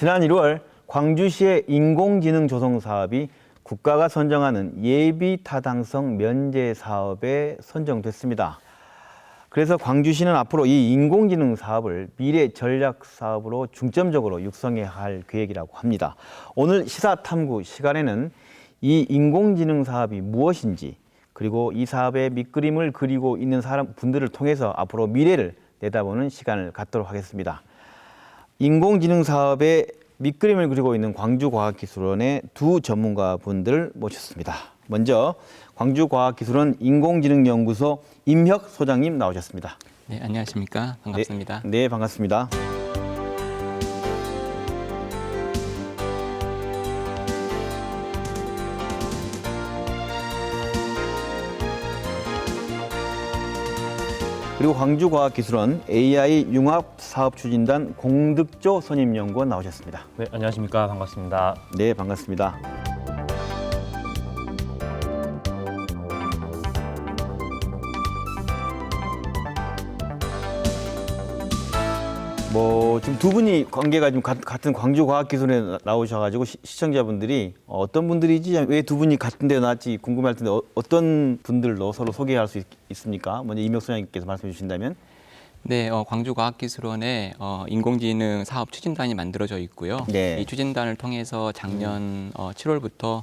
지난 1월 광주시의 인공지능 조성 사업이 국가가 선정하는 예비 타당성 면제 사업에 선정됐습니다. 그래서 광주시는 앞으로 이 인공지능 사업을 미래 전략 사업으로 중점적으로 육성해야 할 계획이라고 합니다. 오늘 시사탐구 시간에는 이 인공지능 사업이 무엇인지, 그리고 이 사업의 밑그림을 그리고 있는 분들을 통해서 앞으로 미래를 내다보는 시간을 갖도록 하겠습니다. 인공지능 사업의 밑그림을 그리고 있는 광주과학기술원의 두 전문가분들을 모셨습니다. 먼저 광주과학기술원 인공지능연구소 임혁 소장님 나오셨습니다. 네, 안녕하십니까. 반갑습니다. 네, 반갑습니다. 그리고 광주과학기술원 AI 융합사업추진단 공득조 선임연구원 나오셨습니다. 네, 안녕하십니까. 반갑습니다. 네, 반갑습니다. 지금 두 분이 관계가 좀 같은 광주과학기술원에 나오셔가지고 시청자분들이 어떤 분들이지, 왜 두 분이 같은 데 나왔지 궁금할 텐데 어떤 분들로 서로 소개할 수 있습니까? 먼저 임혁 소장님께서 말씀해 주신다면. 네, 광주과학기술원에 인공지능 사업 추진단이 만들어져 있고요. 네. 이 추진단을 통해서 작년 7월부터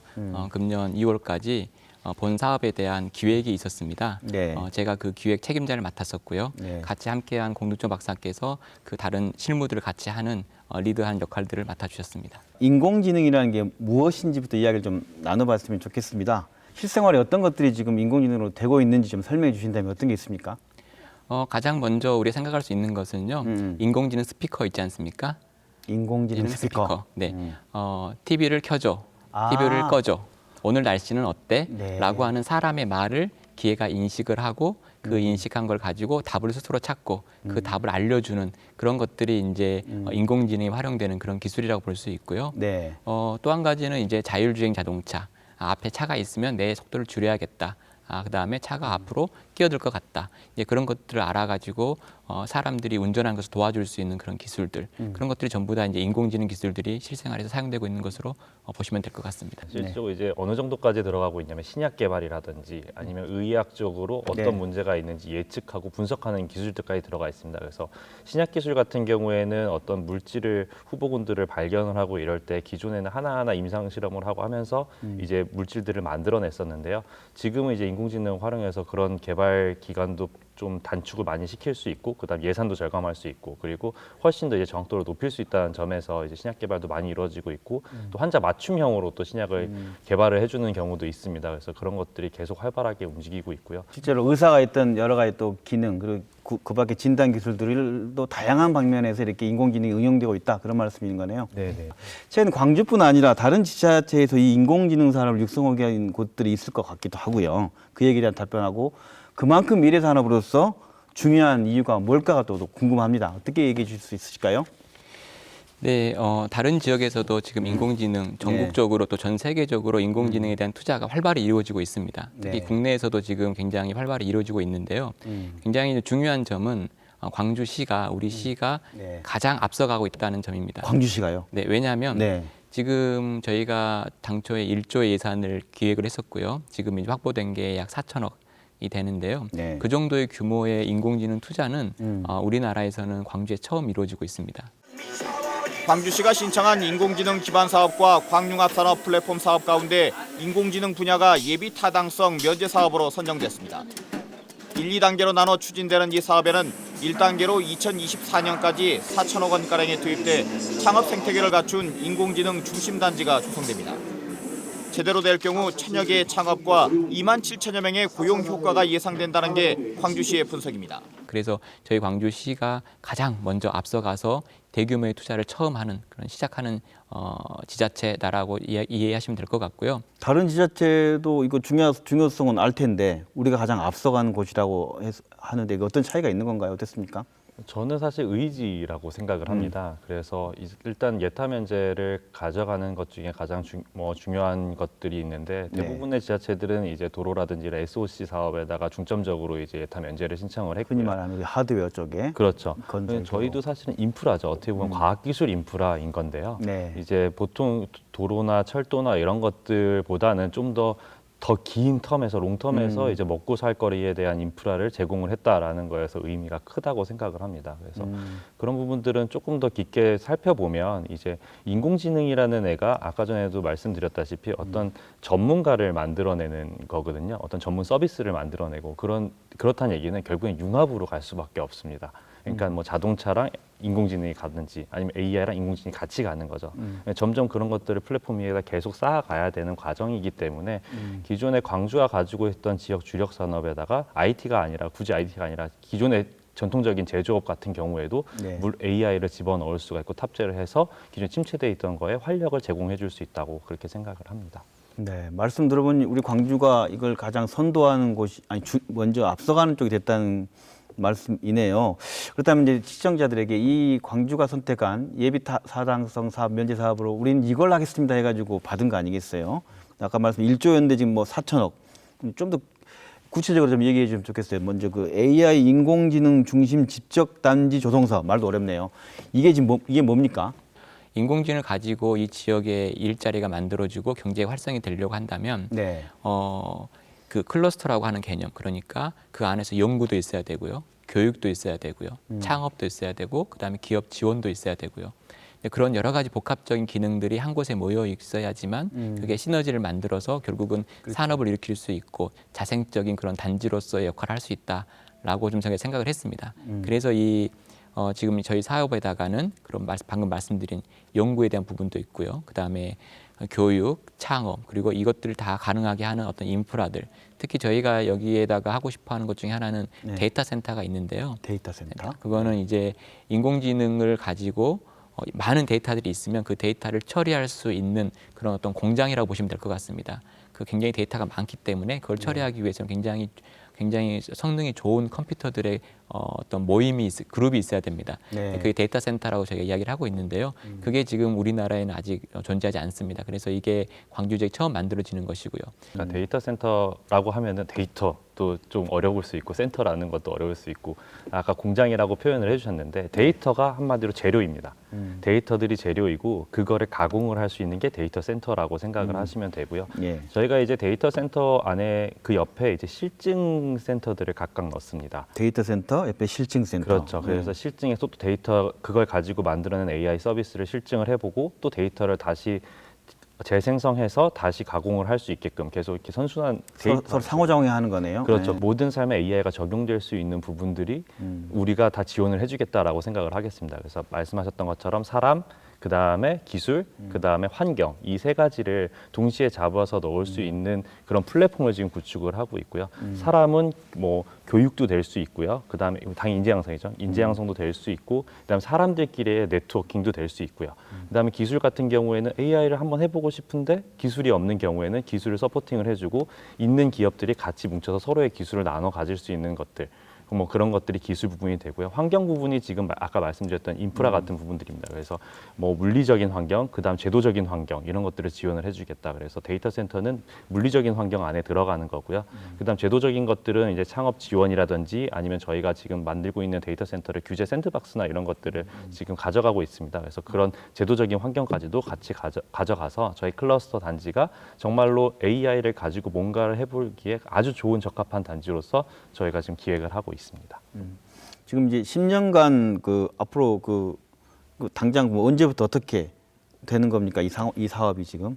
금년 2월까지 본 사업에 대한 기획이 있었습니다. 네. 제가 그 기획 책임자를 맡았었고요. 네. 같이 함께한 공득조 박사께서 그 다른 실무들을 같이 하는 리드한 역할들을 맡아주셨습니다. 인공지능이라는 게 무엇인지부터 이야기를 좀 나눠봤으면 좋겠습니다. 실생활에 어떤 것들이 지금 인공지능으로 되고 있는지 좀 설명해 주신다면 어떤 게 있습니까? 가장 먼저 우리가 생각할 수 있는 것은요. 인공지능 스피커 있지 않습니까? 인공지능 스피커. 네. TV를 켜줘. TV를 꺼줘. 오늘 날씨는 어때? 네. 라고 하는 사람의 말을 기계가 인식을 하고 그 인식한 걸 가지고 답을 스스로 찾고 그 답을 알려주는 그런 것들이 이제 인공지능이 활용되는 그런 기술이라고 볼 수 있고요. 네. 또 한 가지는 이제 자율주행 자동차. 앞에 차가 있으면 내 속도를 줄여야겠다. 그다음에 차가 앞으로 끼어들 것 같다. 이제 그런 것들을 알아가지고 사람들이 운전하는 것을 도와줄 수 있는 그런 기술들, 그런 것들이 전부 다 이제 인공지능 기술들이 실생활에서 사용되고 있는 것으로 보시면 될 것 같습니다. 실질적으로 이제 어느 정도까지 들어가고 있냐면 신약 개발이라든지 아니면 의학적으로 어떤 네. 문제가 있는지 예측하고 분석하는 기술들까지 들어가 있습니다. 그래서 신약 기술 같은 경우에는 어떤 물질을 후보군들을 발견을 하고 이럴 때 기존에는 하나하나 임상 실험을 하고 하면서 이제 물질들을 만들어냈었는데요. 지금은 이제 인공지능 활용해서 그런 개발 기간도 좀 단축을 많이 시킬 수 있고, 그다음 예산도 절감할 수 있고, 그리고 훨씬 더 이제 정확도를 높일 수 있다는 점에서 이제 신약 개발도 많이 이루어지고 있고, 또 환자 맞춤형으로 또 신약을 개발을 해주는 경우도 있습니다. 그래서 그런 것들이 계속 활발하게 움직이고 있고요. 실제로 의사가 있던 여러 가지 또 기능, 그리고 그 밖에 진단 기술들도 다양한 방면에서 이렇게 인공지능이 응용되고 있다, 그런 말씀인 거네요. 네네. 최근 광주뿐 아니라 다른 지자체에서 이 인공지능 산업을 육성하게 한 곳들이 있을 것 같기도 하고요. 그 얘기에 대한 답변하고, 그만큼 미래 산업으로서 중요한 이유가 뭘까가 또 궁금합니다. 어떻게 얘기해 주실 수 있으실까요? 네, 다른 지역에서도 지금 인공지능 전국적으로 또 전 세계적으로 인공지능에 대한 투자가 활발히 이루어지고 있습니다. 특히 네. 국내에서도 지금 굉장히 활발히 이루어지고 있는데요. 굉장히 중요한 점은 광주시가 우리 시가 네. 가장 앞서가고 있다는 점입니다. 광주시가요? 네, 왜냐하면 네. 지금 저희가 당초에 1조의 예산을 기획을 했었고요. 지금 이제 확보된 게 약 4천억이 되는데요. 네. 그 정도의 규모의 인공지능 투자는 우리나라에서는 광주에 처음 이루어지고 있습니다. 광주시가 신청한 인공지능 기반 사업과 광융합산업 플랫폼 사업 가운데 인공지능 분야가 예비 타당성 면제 사업으로 선정됐습니다. 1, 2단계로 나눠 추진되는 이 사업에는 1단계로 2024년까지 4천억 원가량이 투입돼 창업 생태계를 갖춘 인공지능 중심단지가 조성됩니다. 제대로 될 경우 1,000여 개의 창업과 2만 7천여 명의 고용 효과가 예상된다는 게 광주시의 분석입니다. 그래서 저희 광주시가 가장 먼저 앞서가서 대규모의 투자를 처음 하는 그런 시작하는 지자체다라고 이해하시면 될 것 같고요. 다른 지자체도 이거 중요성은 알 텐데 우리가 가장 앞서가는 곳이라고 하는데 이거 어떤 차이가 있는 건가요? 어떻습니까? 저는 사실 의지라고 생각을 합니다. 그래서 일단 예타 면제를 가져가는 것 중에 가장 중요한 것들이 있는데 대부분의 지자체들은 이제 도로라든지 SOC 사업에다가 중점적으로 이제 예타 면제를 신청을 했고요. 흔히 말하는 우리 하드웨어 쪽에. 그렇죠. 건설 저희도 사실은 인프라죠. 어떻게 보면 과학기술 인프라인 건데요. 네. 이제 보통 도로나 철도나 이런 것들보다는 좀 더 긴 텀에서 롱텀에서 이제 먹고 살 거리에 대한 인프라를 제공을 했다라는 거에서 의미가 크다고 생각을 합니다. 그래서 그런 부분들은 조금 더 깊게 살펴보면 이제 인공지능이라는 애가 아까 전에도 말씀드렸다시피 어떤 전문가를 만들어내는 거거든요. 어떤 전문 서비스를 만들어내고 그렇다는 얘기는 결국엔 융합으로 갈 수밖에 없습니다. 그러니까 뭐 자동차랑 인공지능이 가든지 아니면 AI랑 인공지능이 같이 가는 거죠. 점점 그런 것들을 플랫폼 위에다 계속 쌓아가야 되는 과정이기 때문에 기존에 광주가 가지고 있던 지역 주력 산업에다가 IT가 아니라 굳이 IT가 아니라 기존의 전통적인 제조업 같은 경우에도 네. AI를 집어넣을 수가 있고 탑재를 해서 기존에 침체돼 있던 거에 활력을 제공해 줄 수 있다고 그렇게 생각을 합니다. 네, 말씀 들어보니 우리 광주가 이걸 가장 선도하는 곳이 먼저 앞서가는 쪽이 됐다는 말씀이네요. 그렇다면 이제 시청자들에게 이 광주가 선택한 예비 타당성 사업 면제 사업으로 우리는 이걸 하겠습니다 해가지고 받은 거 아니겠어요? 아까 말씀 1조였는데 지금 뭐 4천억. 좀 더 구체적으로 좀 얘기해 주면 좋겠어요. 먼저 그 AI 인공지능 중심 집적 단지 조성 사업, 말도 어렵네요. 이게 지금 이게 뭡니까? 인공지능을 가지고 이 지역에 일자리가 만들어지고 경제 활성이 되려고 한다면 네. 그 클러스터라고 하는 개념, 그러니까 그 안에서 연구도 있어야 되고요, 교육도 있어야 되고요, 창업도 있어야 되고, 그다음에 기업 지원도 있어야 되고요. 그런 여러 가지 복합적인 기능들이 한 곳에 모여 있어야지만 그게 시너지를 만들어서 결국은 산업을 일으킬 수 있고 자생적인 그런 단지로서의 역할을 할 수 있다라고 좀 제가 생각을 했습니다. 그래서 지금 저희 사업에다가는 그런 방금 말씀드린 연구에 대한 부분도 있고요. 그다음에 교육, 창업, 그리고 이것들을 다 가능하게 하는 어떤 인프라들, 특히 저희가 여기에다가 하고 싶어 하는 것 중에 하나는 네. 데이터 센터가 있는데요. 데이터 센터. 그거는 이제 인공지능을 가지고 많은 데이터들이 있으면 그 데이터를 처리할 수 있는 그런 어떤 공장이라고 보시면 될 것 같습니다. 그 굉장히 데이터가 많기 때문에 그걸 처리하기 위해서는 굉장히 성능이 좋은 컴퓨터들의 어떤 그룹이 있어야 됩니다. 네. 그게 데이터 센터라고 저희가 이야기를 하고 있는데요. 그게 지금 우리나라에는 아직 존재하지 않습니다. 그래서 이게 광주 지역에 처음 만들어지는 것이고요. 그러니까 데이터 센터라고 하면은 데이터도 좀 어려울 수 있고 센터라는 것도 어려울 수 있고 아까 공장이라고 표현을 해주셨는데 데이터가 한마디로 재료입니다. 데이터들이 재료이고 그거를 가공을 할 수 있는 게 데이터 센터라고 생각을 하시면 되고요. 예. 저희가 이제 데이터 센터 안에 그 옆에 이제 실증 센터들을 각각 넣습니다. 데이터 센터, 옆에 실증 센터. 그렇죠. 그래서 실증에서 또 데이터 그걸 가지고 만들어낸 AI 서비스를 실증을 해보고 또 데이터를 다시 재생성해서 다시 가공을 할 수 있게끔 계속 이렇게 선순환 서로 상호작용하는 거네요. 그렇죠. 네. 모든 삶에 AI가 적용될 수 있는 부분들이 우리가 다 지원을 해주겠다라고 생각을 하겠습니다. 그래서 말씀하셨던 것처럼 사람, 그 다음에 기술, 그 다음에 환경 이 세 가지를 동시에 잡아서 넣을 수 있는 그런 플랫폼을 지금 구축을 하고 있고요. 사람은 뭐 교육도 될 수 있고요. 그 다음에 당연히 인재 양성이죠. 인재 양성도 될 수 있고, 그 다음에 사람들끼리의 네트워킹도 될 수 있고요. 그 다음에 기술 같은 경우에는 AI를 한번 해보고 싶은데 기술이 없는 경우에는 기술을 서포팅을 해주고 있는 기업들이 같이 뭉쳐서 서로의 기술을 나눠 가질 수 있는 것들. 뭐 그런 것들이 기술 부분이 되고요. 환경 부분이 지금 아까 말씀드렸던 인프라 같은 부분들입니다. 그래서 뭐 물리적인 환경, 그다음 제도적인 환경 이런 것들을 지원을 해주겠다. 그래서 데이터 센터는 물리적인 환경 안에 들어가는 거고요. 그다음 제도적인 것들은 이제 창업 지원이라든지 아니면 저희가 지금 만들고 있는 데이터 센터를 규제 샌드박스나 이런 것들을 지금 가져가고 있습니다. 그래서 그런 제도적인 환경까지도 같이 가져가서 저희 클러스터 단지가 정말로 AI를 가지고 뭔가를 해보기에 아주 좋은 적합한 단지로서 저희가 지금 기획을 하고 있습니다. 지금 이제 10년간 앞으로 당장 뭐 언제부터 어떻게 되는 겁니까? 이 사업이 지금?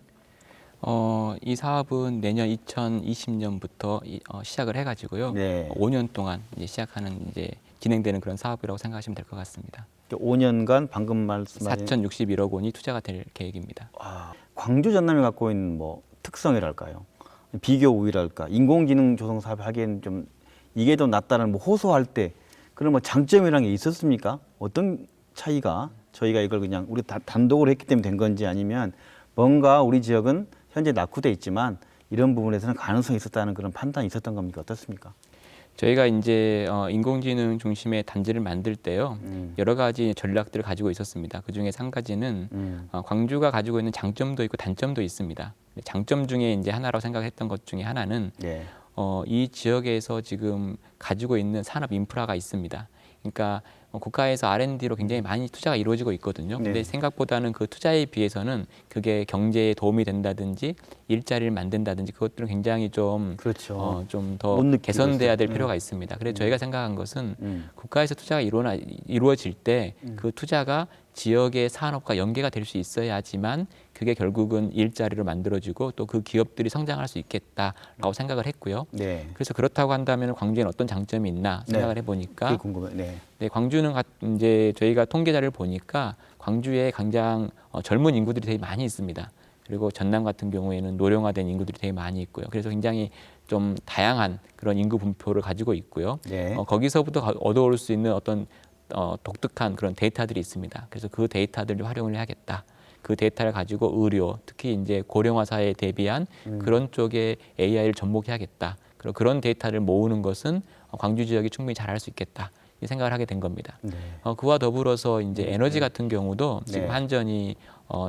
이 사업은 내년 2020년부터 시작을 해가지고요. 네. 5년 동안 이제 진행되는 그런 사업이라고 생각하시면 될 것 같습니다. 5년간 방금 말씀하신 4,061억 원이 투자가 될 계획입니다. 광주 전남이 갖고 있는 뭐 특성이랄까요? 비교 우위랄까? 인공지능 조성 사업 하기에는 좀 이게 더 낫다는 뭐 호소할 때 그런 뭐 장점이라는 게 있었습니까? 어떤 차이가 저희가 이걸 그냥 우리 단독으로 했기 때문에 된 건지 아니면 뭔가 우리 지역은 현재 낙후돼 있지만 이런 부분에서는 가능성이 있었다는 그런 판단이 있었던 겁니까? 어떻습니까? 저희가 이제 인공지능 중심의 단지를 만들 때요 여러 가지 전략들을 가지고 있었습니다. 그 중에 한 가지는 광주가 가지고 있는 장점도 있고 단점도 있습니다. 장점 중에 이제 하나라고 생각했던 것 중에 하나는 네. 이 지역에서 지금 가지고 있는 산업 인프라가 있습니다. 그러니까 국가에서 R&D로 굉장히 많이 투자가 이루어지고 있거든요. 근데 네. 생각보다는 그 투자에 비해서는 그게 경제에 도움이 된다든지 일자리를 만든다든지 그것들은 굉장히 좀 그렇죠. 좀 못 더 느끼고 개선돼야 될 있어요. 필요가 있습니다. 그래서 저희가 생각한 것은 음. 국가에서 투자가 이루어질 때 그 투자가 지역의 산업과 연계가 될 수 있어야지만 그게 결국은 일자리를 만들어주고 또 그 기업들이 성장할 수 있겠다라고 생각을 했고요. 네. 그래서 그렇다고 한다면 광주에는 어떤 장점이 있나 생각을 해보니까 그게 궁금해요. 네. 네, 광주는 이제 저희가 통계자를 보니까 광주에 굉장히 젊은 인구들이 되게 많이 있습니다. 그리고 전남 같은 경우에는 노령화된 인구들이 되게 많이 있고요. 그래서 굉장히 좀 다양한 그런 인구 분포를 가지고 있고요. 네. 거기서부터 얻어올 수 있는 어떤 독특한 그런 데이터들이 있습니다. 그래서 그 데이터들을 활용을 해야겠다. 그 데이터를 가지고 의료, 특히 이제 고령화 사회에 대비한 그런 쪽에 AI를 접목해야겠다. 그리고 그런 데이터를 모으는 것은 광주 지역이 충분히 잘할 수 있겠다. 이 생각을 하게 된 겁니다. 네. 그와 더불어서 이제 에너지 같은 경우도 네. 지금 한전이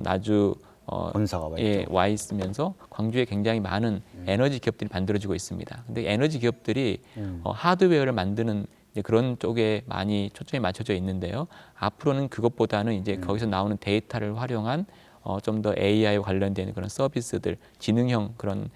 나주 본사가 와 예, 있죠. 와 있으면서 광주에 굉장히 많은 에너지 기업들이 만들어지고 있습니다. 근데 에너지 기업들이 하드웨어를 만드는 이제 그런 쪽에 많이 초점이 맞춰져 있는데요. 앞으로는 그것보다는 이제 거기서 나오는 데이터를 활용한 좀 더 AI와 관련된 그런 서비스들, 지능형 그런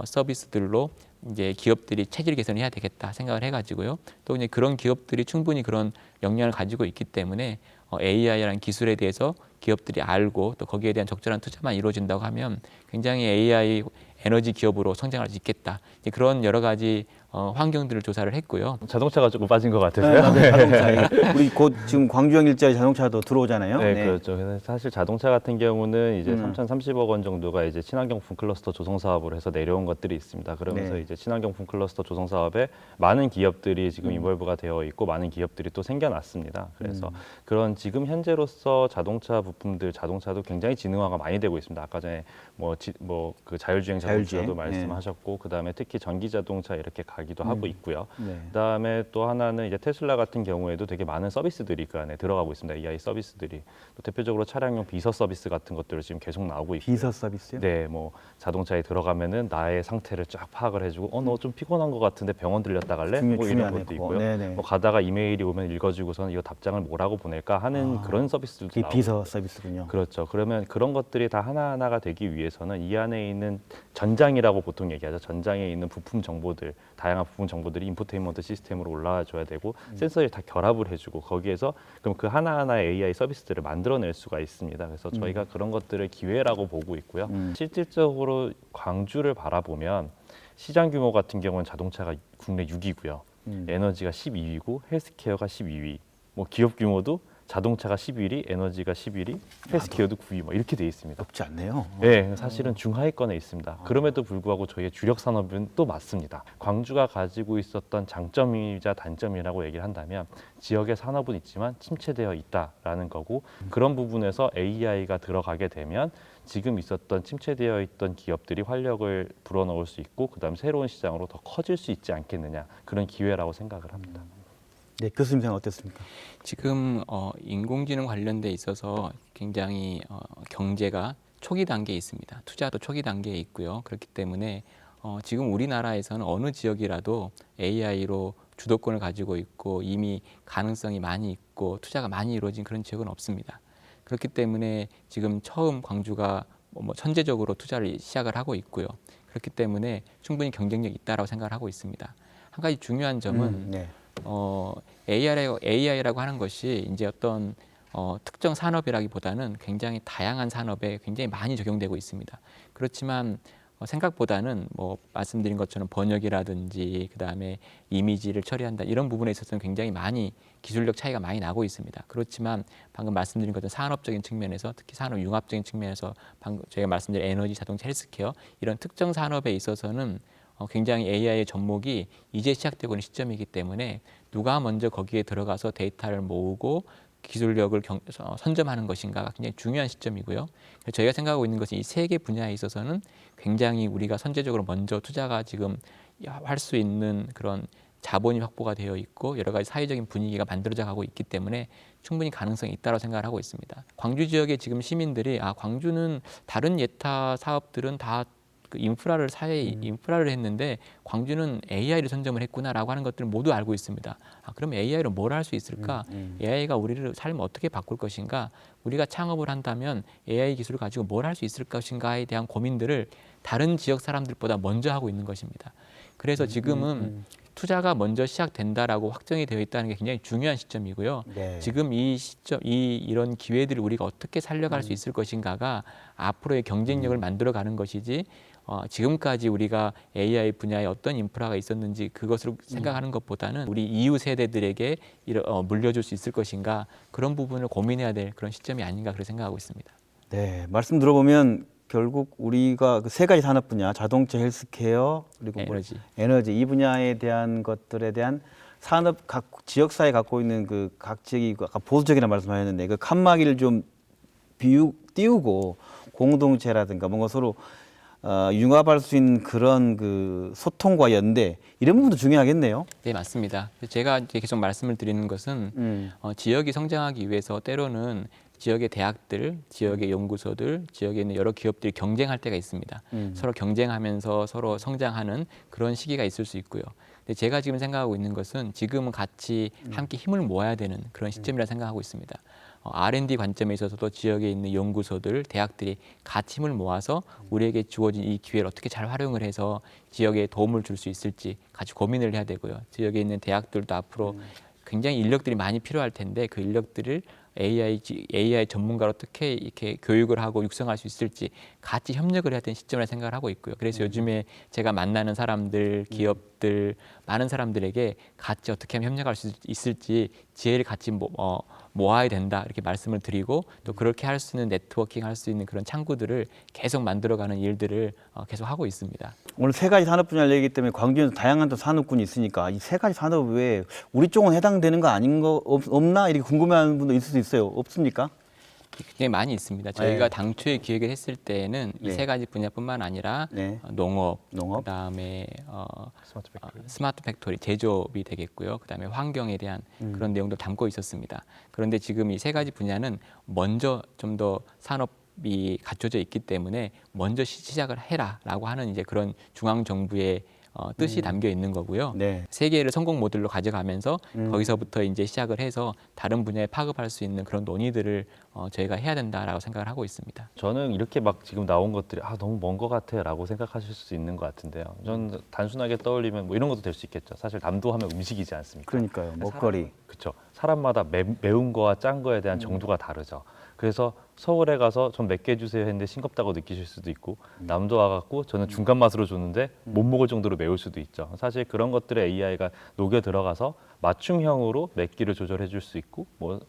서비스들로 이제 기업들이 체질 개선을 해야 되겠다 생각을 해가지고요. 또 이제 그런 기업들이 충분히 그런 역량을 가지고 있기 때문에 AI라는 기술에 대해서 기업들이 알고 또 거기에 대한 적절한 투자만 이루어진다고 하면 굉장히 AI 에너지 기업으로 성장할 수 있겠다. 이제 그런 여러 가지 환경들을 조사를 했고요. 자동차가 조금 빠진 것 같으세요? 네, 자동차. 우리 곧 지금 광주형 일자리 자동차도 들어오잖아요. 네, 그렇죠. 그래서 사실 자동차 같은 경우는 이제 3,030억 원 정도가 이제 친환경품 클러스터 조성 사업으로 해서 내려온 것들이 있습니다. 그러면서 네. 이제 친환경품 클러스터 조성 사업에 많은 기업들이 지금 인볼브가 되어 있고 많은 기업들이 또 생겨났습니다. 그래서 그런 지금 현재로서 자동차 부품들, 자동차도 굉장히 지능화가 많이 되고 있습니다. 아까 전에 그 자율주행 자동차도 말씀하셨고, 그 다음에 특히 전기 자동차 이렇게 가기도 하고 있고요. 네. 그다음에 또 하나는 이제 테슬라 같은 경우에도 되게 많은 서비스들이 그 안에 들어가고 있습니다. AI 서비스들이 또 대표적으로 차량용 비서 서비스 같은 것들을 지금 계속 나오고 있고요. 비서 서비스요? 네, 뭐 자동차에 들어가면은 나의 상태를 쫙 파악을 해주고, 너 좀 피곤한 것 같은데 병원 들렸다 갈래? 뭐 이런 중요하네, 것도 그거. 있고요. 네네. 뭐 가다가 이메일이 오면 읽어주고서는 이거 답장을 뭐라고 보낼까 하는 그런 서비스들도 그게 나오고. 비서 서비스군요. 그렇죠. 그러면 그런 것들이 다 하나하나가 되기 위해서는 이 안에 있는 전장이라고 보통 얘기하죠. 전장에 있는 부품 정보들, 다양한 부품 정보들이 인포테인먼트 시스템으로 올라와 줘야 되고 센서를 다 결합을 해주고 거기에서 그럼 그 하나하나의 AI 서비스들을 만들어낼 수가 있습니다. 그래서 저희가 그런 것들을 기회라고 보고 있고요. 실질적으로 광주를 바라보면 시장 규모 같은 경우는 자동차가 국내 6위고요. 에너지가 12위고 헬스케어가 12위. 뭐 기업 규모도 자동차가 11위, 에너지가 11위, 헬스케어도 9위 뭐 이렇게 돼 있습니다. 높지 않네요. 네, 사실은 중하위권에 있습니다. 그럼에도 불구하고 저희의 주력 산업은 또 맞습니다. 광주가 가지고 있었던 장점이자 단점이라고 얘기를 한다면 지역의 산업은 있지만 침체되어 있다라는 거고 그런 부분에서 AI가 들어가게 되면 지금 있었던 침체되어 있던 기업들이 활력을 불어넣을 수 있고 그다음 새로운 시장으로 더 커질 수 있지 않겠느냐 그런 기회라고 생각을 합니다. 네, 교수님 생각 어땠습니까? 지금 인공지능 관련돼 있어서 굉장히 경제가 초기 단계에 있습니다. 투자도 초기 단계에 있고요. 그렇기 때문에 지금 우리나라에서는 어느 지역이라도 AI로 주도권을 가지고 있고 이미 가능성이 많이 있고 투자가 많이 이루어진 그런 지역은 없습니다. 그렇기 때문에 지금 처음 광주가 선제적으로 투자를 시작을 하고 있고요. 그렇기 때문에 충분히 경쟁력이 있다라고 생각을 하고 있습니다. 한 가지 중요한 점은 네. AI라고 하는 것이 이제 어떤 특정 산업이라기보다는 굉장히 다양한 산업에 굉장히 많이 적용되고 있습니다. 그렇지만 생각보다는 뭐 말씀드린 것처럼 번역이라든지 그다음에 이미지를 처리한다 이런 부분에 있어서는 굉장히 많이 기술력 차이가 많이 나고 있습니다. 그렇지만 방금 말씀드린 것처럼 산업적인 측면에서 특히 산업 융합적인 측면에서 방금 저희가 말씀드린 에너지, 자동차, 헬스케어 이런 특정 산업에 있어서는 굉장히 AI의 접목이 이제 시작되고 있는 시점이기 때문에 누가 먼저 거기에 들어가서 데이터를 모으고 기술력을 선점하는 것인가가 굉장히 중요한 시점이고요. 저희가 생각하고 있는 것은 이 세 개 분야에 있어서는 굉장히 우리가 선제적으로 먼저 투자가 지금 할 수 있는 그런 자본이 확보가 되어 있고 여러 가지 사회적인 분위기가 만들어져 가고 있기 때문에 충분히 가능성이 있다고 생각을 하고 있습니다. 광주 지역의 지금 시민들이 광주는 다른 예타 사업들은 다 그 인프라를 인프라를 했는데 광주는 AI를 선점을 했구나라고 하는 것들을 모두 알고 있습니다. 그럼 AI로 뭘 할 수 있을까? AI가 우리를 삶을 어떻게 바꿀 것인가? 우리가 창업을 한다면 AI 기술을 가지고 뭘 할 수 있을 것인가에 대한 고민들을 다른 지역 사람들보다 먼저 하고 있는 것입니다. 그래서 지금은 투자가 먼저 시작된다라고 확정이 되어 있다는 게 굉장히 중요한 시점이고요. 네. 지금 이 시점, 이런 기회들을 우리가 어떻게 살려갈 수 있을 것인가가 앞으로의 경쟁력을 만들어가는 것이지. 지금까지 우리가 AI 분야에 어떤 인프라가 있었는지 그것을 생각하는 것보다는 우리 이후 세대들에게 물려줄 수 있을 것인가 그런 부분을 고민해야 될 그런 시점이 아닌가 그렇게 생각하고 있습니다. 네, 말씀 들어보면 결국 우리가 그 세 가지 산업 분야, 자동차, 헬스케어, 그리고 에너지 이 분야에 대한 것들에 대한 산업 각 지역사회 갖고 있는 그 각 지역이 아까 보수적이라는 말씀하셨는데 그 칸막이를 좀 띄우고 공동체라든가 뭔가 서로 융합할 수 있는 그런 그 소통과 연대 이런 부분도 중요하겠네요. 네, 맞습니다. 제가 이제 계속 말씀을 드리는 것은 지역이 성장하기 위해서 때로는 지역의 대학들, 지역의 연구소들, 지역에 있는 여러 기업들이 경쟁할 때가 있습니다. 서로 경쟁하면서 서로 성장하는 그런 시기가 있을 수 있고요. 근데 제가 지금 생각하고 있는 것은 지금은 같이 함께 힘을 모아야 되는 그런 시점이라 생각하고 있습니다. R&D 관점에 있어서도 지역에 있는 연구소들, 대학들이 같이 힘을 모아서 우리에게 주어진 이 기회를 어떻게 잘 활용을 해서 지역에 도움을 줄 수 있을지 같이 고민을 해야 되고요. 지역에 있는 대학들도 앞으로 굉장히 인력들이 많이 필요할 텐데 그 인력들을 AI 전문가로 어떻게 이렇게 교육을 하고 육성할 수 있을지 같이 협력을 해야 되는 시점이라 생각을 하고 있고요. 그래서 요즘에 제가 만나는 사람들, 기업들, 많은 사람들에게 같이 어떻게 하면 협력할 수 있을지 지혜를 같이 모아야 된다 이렇게 말씀을 드리고 또 그렇게 할 수 있는 네트워킹 할 수 있는 그런 창구들을 계속 만들어가는 일들을 계속 하고 있습니다. 오늘 세 가지 산업 분야를 얘기하기 때문에 광주에는 다양한 또 산업군이 있으니까 이 세 가지 산업 외에 우리 쪽은 해당되는 거 아닌 거 없나 이렇게 궁금해하는 분도 있을 수 있어요. 없습니까? 굉장히 많이 있습니다. 저희가 당초에 기획을 했을 때는 이 세 가지 분야뿐만 아니라 농업, 그다음에 스마트 팩토리, 제조업이 되겠고요. 그다음에 환경에 대한 그런 내용도 담고 있었습니다. 그런데 지금 이 세 가지 분야는 먼저 좀 더 산업이 갖춰져 있기 때문에 먼저 시작을 해라라고 하는 이제 그런 중앙 정부의 뜻이 담겨 있는 거고요. 네. 세 개를 성공 모델로 가져가면서 거기서부터 이제 시작을 해서 다른 분야에 파급할 수 있는 그런 논의들을 저희가 해야 된다라고 생각을 하고 있습니다. 저는 이렇게 막 지금 나온 것들이 너무 먼 것 같아라고 생각하실 수 있는 것 같은데요. 저는 단순하게 떠올리면 뭐 이런 것도 될 수 있겠죠. 사실 남도 하면 음식이지 않습니까? 그러니까요. 먹거리. 그렇죠. 사람마다 매운 거와 짠 거에 대한 정도가 다르죠. 그래서 서울에 가서 전 몇 개 주세요 했는데 싱겁다고 느끼실 수도 있고 남도 와갖고 저는 중간 맛으로 줬는데 못 먹을 정도로 매울 수도 있죠. 사실 그런 것들에 AI가 녹여 들어가서 맞춤형으로 맵기를 조절해 줄 수 있고 뭐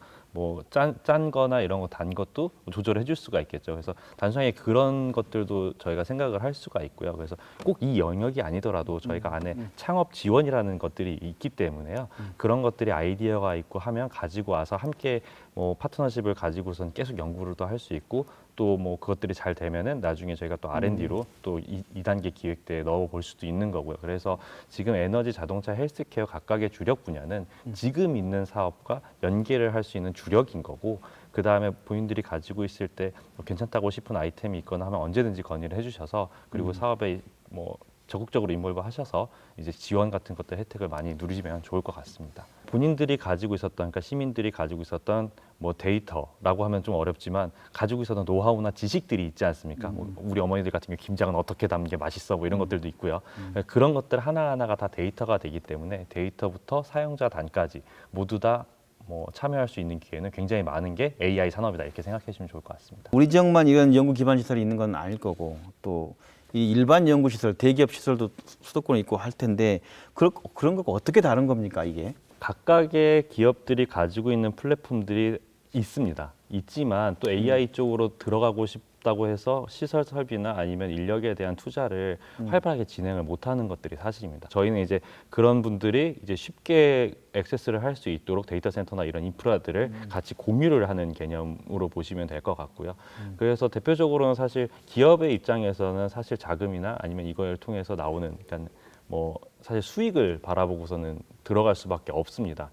짠 거나 이런 거 단 것도 조절해 줄 수가 있겠죠. 그래서 단순하게 그런 것들도 저희가 생각을 할 수가 있고요. 그래서 꼭 이 영역이 아니더라도 저희가 안에 창업 지원이라는 것들이 있기 때문에요. 그런 것들이 아이디어가 있고 하면 가지고 와서 함께 뭐 파트너십을 가지고선 계속 연구를 또 할 수 있고 또 뭐 그것들이 잘 되면은 나중에 저희가 또 R&D로 또 2단계 기획대에 넣어 볼 수도 있는 거고요. 그래서 지금 에너지, 자동차, 헬스케어 각각의 주력 분야는 지금 있는 사업과 연계를 할 수 있는 주력인 거고 그 다음에 본인들이 가지고 있을 때 괜찮다고 싶은 아이템이 있거나 하면 언제든지 건의를 해주셔서 그리고 사업에 뭐 적극적으로 인볼브 하셔서 이제 지원 같은 것들 혜택을 많이 누리시면 좋을 것 같습니다. 본인들이 가지고 있었던, 그러니까 시민들이 가지고 있었던 뭐 데이터라고 하면 좀 어렵지만 가지고 있었던 노하우나 지식들이 있지 않습니까? 뭐 우리 어머니들 같은 경우 김장은 어떻게 담는 게 맛있어 뭐 이런 것들도 있고요. 그런 것들 하나하나가 다 데이터가 되기 때문에 데이터부터 사용자 단까지 모두 다 뭐 참여할 수 있는 기회는 굉장히 많은 게 AI 산업이다 이렇게 생각해 주시면 좋을 것 같습니다. 우리 지역만 이런 연구 기반 시설이 있는 건 아닐 거고 또 이 일반 연구 시설, 대기업 시설도 수도권에 있고 할 텐데 그런 거가 어떻게 다른 겁니까 이게? 각각의 기업들이 가지고 있는 플랫폼들이 있습니다. 있지만 또 AI 쪽으로 들어가고 싶다고 해서 시설 설비나 아니면 인력에 대한 투자를 활발하게 진행을 못하는 것들이 사실입니다. 저희는 이제 그런 분들이 이제 쉽게 액세스를 할 수 있도록 데이터 센터나 이런 인프라들을 같이 공유를 하는 개념으로 보시면 될 것 같고요. 그래서 대표적으로는 사실 기업의 입장에서는 사실 자금이나 아니면 이걸 통해서 나오는 그러니까 뭐 사실 수익을 바라보고서는 들어갈 수밖에 없습니다.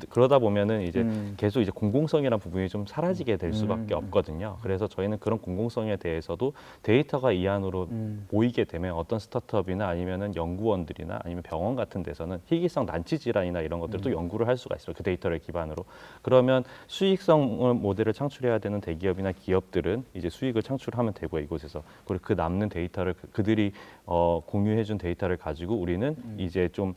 그러다 보면은 이제 계속 이제 공공성이라는 부분이 좀 사라지게 될 수밖에 없거든요. 그래서 저희는 그런 공공성에 대해서도 데이터가 이 안으로 모이게 되면 어떤 스타트업이나 아니면은 연구원들이나 아니면 병원 같은 데서는 희귀성 난치 질환이나 이런 것들도 연구를 할 수가 있어요. 그 데이터를 기반으로. 그러면 수익성 모델을 창출해야 되는 대기업이나 기업들은 이제 수익을 창출하면 되고 이곳에서 그리고 그 남는 데이터를 그들이 공유해준 데이터를 가지고 우리는 이제 좀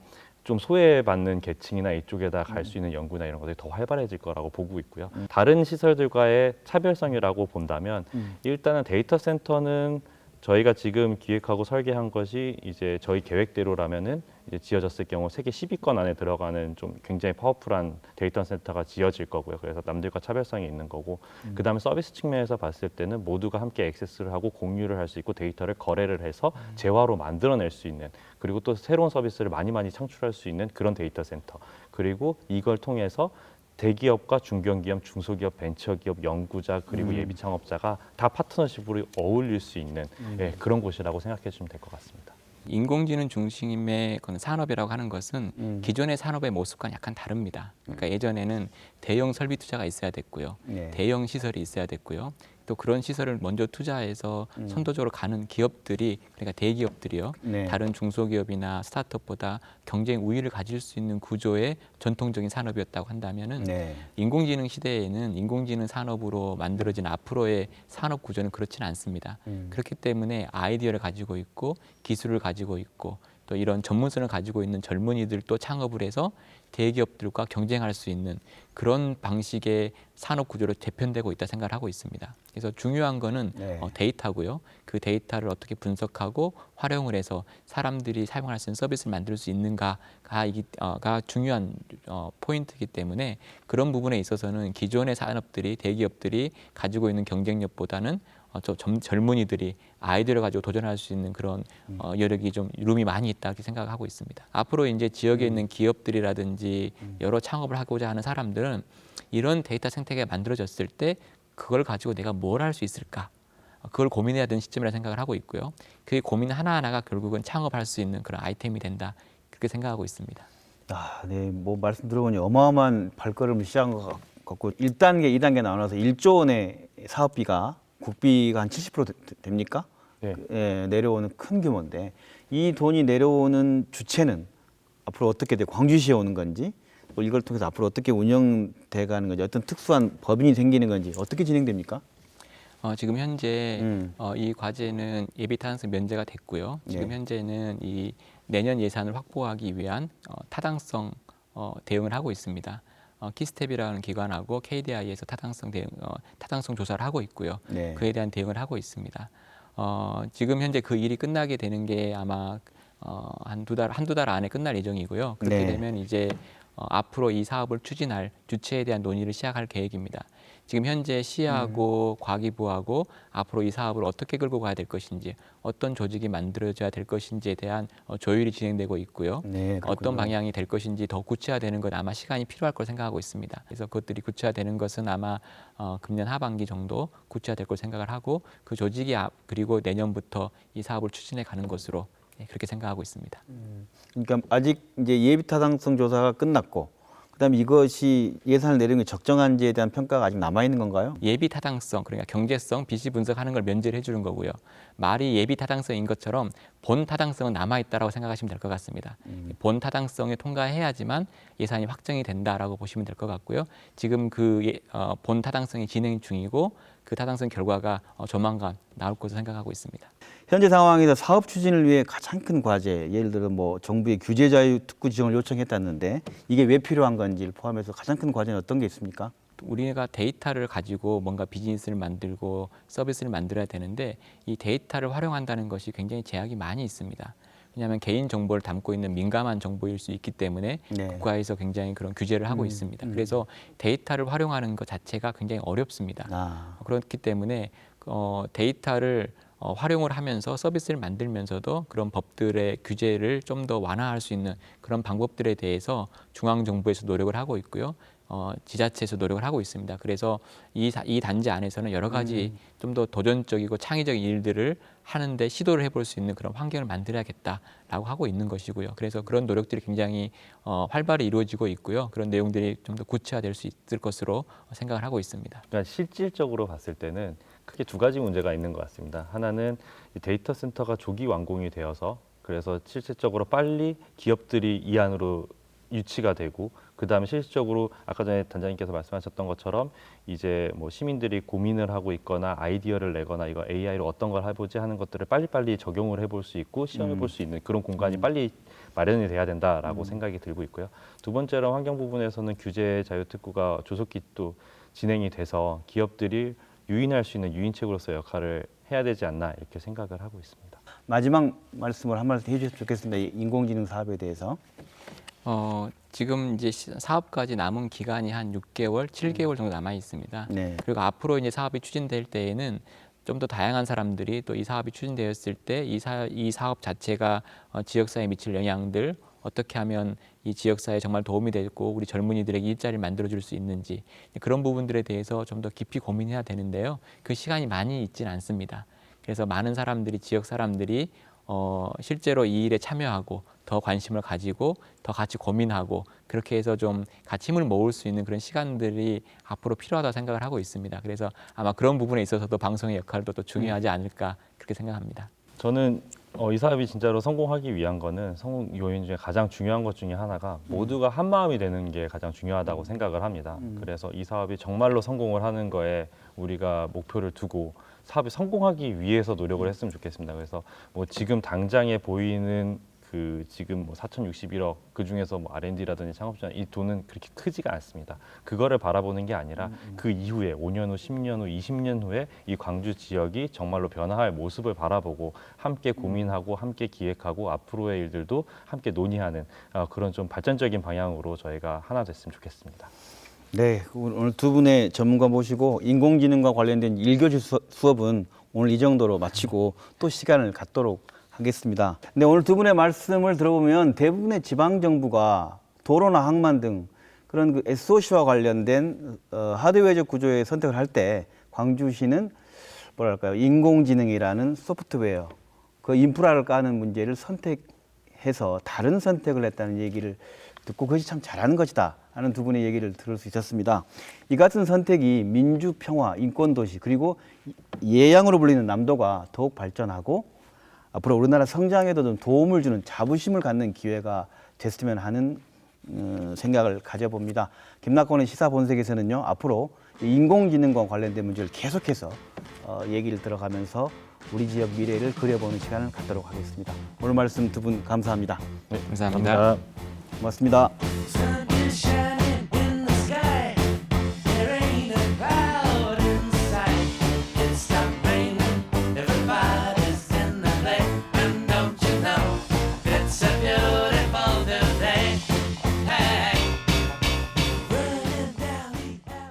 소외받는 계층이나 이쪽에다 갈 수 있는 연구나 이런 것들이 더 활발해질 거라고 보고 있고요. 다른 시설들과의 차별성이라고 본다면 일단은 데이터 센터는 저희가 지금 기획하고 설계한 것이 이제 저희 계획대로라면은 이제 지어졌을 경우 세계 10위권 안에 들어가는 좀 굉장히 파워풀한 데이터 센터가 지어질 거고요. 그래서 남들과 차별성이 있는 거고 그다음에 서비스 측면에서 봤을 때는 모두가 함께 액세스를 하고 공유를 할 수 있고 데이터를 거래를 해서 재화로 만들어낼 수 있는 그리고 또 새로운 서비스를 많이 창출할 수 있는 그런 데이터 센터 그리고 이걸 통해서 대기업과 중견기업, 중소기업, 벤처기업, 연구자 그리고 예비 창업자가 다 파트너십으로 어울릴 수 있는 예, 그런 곳이라고 생각해 주시면 될 것 같습니다. 인공지능 중심의 그런 산업이라고 하는 것은 기존의 산업의 모습과는 약간 다릅니다. 그러니까 예전에는 대형 설비 투자가 있어야 됐고요. 네. 대형 시설이 있어야 됐고요. 또 그런 시설을 먼저 투자해서 선도적으로 가는 기업들이 그러니까 대기업들이요. 네. 다른 중소기업이나 스타트업보다 경쟁 우위를 가질 수 있는 구조의 전통적인 산업이었다고 한다면은 네. 인공지능 시대에는 인공지능 산업으로 만들어진 앞으로의 산업 구조는 그렇지는 않습니다. 그렇기 때문에 아이디어를 가지고 있고 기술을 가지고 있고 또 이런 전문성을 가지고 있는 젊은이들도 창업을 해서 대기업들과 경쟁할 수 있는 그런 방식의 산업 구조로 재편되고 있다 생각을 하고 있습니다. 그래서 중요한 거는 네. 데이터고요. 그 데이터를 어떻게 분석하고 활용을 해서 사람들이 사용할 수 있는 서비스를 만들 수 있는가가 중요한 포인트이기 때문에 그런 부분에 있어서는 기존의 산업들이 대기업들이 가지고 있는 경쟁력보다는 젊은이들이 아이디어를 가지고 도전할 수 있는 그런 여력이 좀 룸이 많이 있다 이렇게 생각하고 있습니다. 앞으로 이제 지역에 있는 기업들이라든지 여러 창업을 하고자 하는 사람들은 이런 데이터 생태계가 만들어졌을 때 그걸 가지고 내가 뭘 할 수 있을까? 그걸 고민해야 되는 시점이라 생각을 하고 있고요. 그 고민 하나하나가 결국은 창업할 수 있는 그런 아이템이 된다 그렇게 생각하고 있습니다. 아, 네, 뭐 말씀 들어보니 어마어마한 발걸음을 시작한 것 같고 1단계, 2단계 나눠서 1조 원의 사업비가 국비가 한 70% 됩니까? 네. 예, 내려오는 큰 규모인데 이 돈이 내려오는 주체는 앞으로 어떻게 돼? 광주시에 오는 건지 또 이걸 통해서 앞으로 어떻게 운영돼 가는 건지 어떤 특수한 법인이 생기는 건지 어떻게 진행됩니까? 지금 현재 이 과제는 예비 타당성 면제가 됐고요. 지금 네. 현재는 이 내년 예산을 확보하기 위한 타당성 대응을 하고 있습니다. 키스텝이라는 기관하고 KDI에서 타당성 조사를 하고 있고요. 네. 그에 대한 대응을 하고 있습니다. 지금 현재 그 일이 끝나게 되는 게 아마 한두 달 안에 끝날 예정이고요. 그렇게 네. 되면 이제 앞으로 이 사업을 추진할 주체에 대한 논의를 시작할 계획입니다. 지금 현재 시하고 과기부하고 앞으로 이 사업을 어떻게 끌고 가야 될 것인지 어떤 조직이 만들어져야 될 것인지에 대한 조율이 진행되고 있고요. 네, 그렇군요. 어떤 방향이 될 것인지 더 구체화되는 건 아마 시간이 필요할 걸 생각하고 있습니다. 그래서 그것들이 구체화되는 것은 아마 금년 하반기 정도 구체화될 걸 생각을 하고 그 조직이 그리고 내년부터 이 사업을 추진해 가는 것으로 그렇게 생각하고 있습니다. 그러니까 아직 이제 예비 타당성 조사가 끝났고 그다음에 이것이 예산을 내리는 게 적정한지에 대한 평가가 아직 남아 있는 건가요? 예비 타당성 그러니까 경제성, 비시 분석하는 걸 면제를 해주는 거고요. 말이 예비 타당성인 것처럼 본 타당성은 남아 있다라고 생각하시면 될 것 같습니다. 본 타당성에 통과해야지만 예산이 확정이 된다라고 보시면 될 것 같고요. 지금 본 타당성이 진행 중이고 그 타당성 결과가 조만간 나올 것으로 생각하고 있습니다. 현재 상황에서 사업 추진을 위해 가장 큰 과제, 예를 들어 뭐 정부의 규제 자유 특구 지원을 요청했다는데 이게 왜 필요한 건지를 포함해서 가장 큰 과제는 어떤 게 있습니까? 우리가 데이터를 가지고 뭔가 비즈니스를 만들고 서비스를 만들어야 되는데 이 데이터를 활용한다는 것이 굉장히 제약이 많이 있습니다. 왜냐하면 개인 정보를 담고 있는 민감한 정보일 수 있기 때문에 네. 국가에서 굉장히 그런 규제를 하고 있습니다. 그래서 데이터를 활용하는 것 자체가 굉장히 어렵습니다. 그렇기 때문에 데이터를 활용을 하면서 서비스를 만들면서도 그런 법들의 규제를 좀 더 완화할 수 있는 그런 방법들에 대해서 중앙정부에서 노력을 하고 있고요. 지자체에서 노력을 하고 있습니다. 그래서 이 단지 안에서는 여러 가지 좀 더 도전적이고 창의적인 일들을 하는데 시도를 해볼 수 있는 그런 환경을 만들어야겠다라고 하고 있는 것이고요. 그래서 그런 노력들이 굉장히 활발히 이루어지고 있고요. 그런 내용들이 좀 더 구체화될 수 있을 것으로 생각을 하고 있습니다. 그러니까 실질적으로 봤을 때는 크게 두 가지 문제가 있는 것 같습니다. 하나는 이 데이터 센터가 조기 완공이 되어서 그래서 실질적으로 빨리 기업들이 이 안으로 유치가 되고 그다음에 실질적으로 아까 전에 단장님께서 말씀하셨던 것처럼 이제 뭐 시민들이 고민을 하고 있거나 아이디어를 내거나 이거 AI로 어떤 걸 해보지 하는 것들을 빨리빨리 적용을 해볼 수 있고 시험해 볼 수 있는 그런 공간이 빨리 마련이 돼야 된다라고 생각이 들고 있고요. 두 번째로 환경 부분에서는 규제 자유특구가 조속히 또 진행이 돼서 기업들이 유인할 수 있는 유인책으로서 역할을 해야 되지 않나 이렇게 생각을 하고 있습니다. 마지막 말씀을 한 말씀 해주셨으면 좋겠습니다. 이 인공지능 사업에 대해서. 지금 이제 사업까지 남은 기간이 한 6개월, 7개월 정도 남아 있습니다. 네. 그리고 앞으로 이제 사업이 추진될 때에는 좀 더 다양한 사람들이 또 이 사업이 추진되었을 때 이 사업 자체가 지역사회에 미칠 영향들 어떻게 하면 이 지역사회에 정말 도움이 되고 우리 젊은이들에게 일자리를 만들어줄 수 있는지 그런 부분들에 대해서 좀 더 깊이 고민해야 되는데요. 그 시간이 많이 있지는 않습니다. 그래서 많은 사람들이 지역 사람들이 실제로 이 일에 참여하고 더 관심을 가지고 더 같이 고민하고 그렇게 해서 좀 같이 힘을 모을 수 있는 그런 시간들이 앞으로 필요하다고 생각을 하고 있습니다. 그래서 아마 그런 부분에 있어서도 방송의 역할도 또 중요하지 않을까 그렇게 생각합니다. 저는 이 사업이 진짜로 성공하기 위한 거는 성공 요인 중에 가장 중요한 것 중에 하나가 모두가 한 마음이 되는 게 가장 중요하다고 생각을 합니다. 그래서 이 사업이 정말로 성공을 하는 거에 우리가 목표를 두고 사업이 성공하기 위해서 노력을 했으면 좋겠습니다. 그래서 뭐 지금 당장에 보이는 그 지금 뭐 4,061억 그 중에서 뭐 R&D라든지 창업지원 이 돈은 그렇게 크지가 않습니다. 그거를 바라보는 게 아니라 그 이후에 5년 후, 10년 후, 20년 후에 이 광주 지역이 정말로 변화할 모습을 바라보고 함께 고민하고 함께 기획하고 앞으로의 일들도 함께 논의하는 그런 좀 발전적인 방향으로 저희가 하나 됐으면 좋겠습니다. 네, 오늘 두 분의 전문가 모시고 인공지능과 관련된 1교시 수업은 오늘 이 정도로 마치고 또 시간을 갖도록 하겠습니다. 근데 오늘 두 분의 말씀을 들어보면 대부분의 지방 정부가 도로나 항만 등 그런 그 SOC와 관련된 하드웨어적 구조의 선택을 할 때 광주시는 뭐랄까요, 인공지능이라는 소프트웨어, 그 인프라를 까는 문제를 선택해서 다른 선택을 했다는 얘기를 듣고 그것이 참 잘하는 것이다 하는 두 분의 얘기를 들을 수 있었습니다. 이 같은 선택이 민주, 평화, 인권 도시 그리고 예양으로 불리는 남도가 더욱 발전하고 앞으로 우리나라 성장에도 좀 도움을 주는 자부심을 갖는 기회가 됐으면 하는 생각을 가져봅니다. 김낙곤의 시사본색에서는요, 앞으로 인공지능과 관련된 문제를 계속해서 얘기를 들어가면서 우리 지역 미래를 그려보는 시간을 갖도록 하겠습니다. 오늘 말씀 두 분 감사합니다. 네, 감사합니다. 고맙습니다.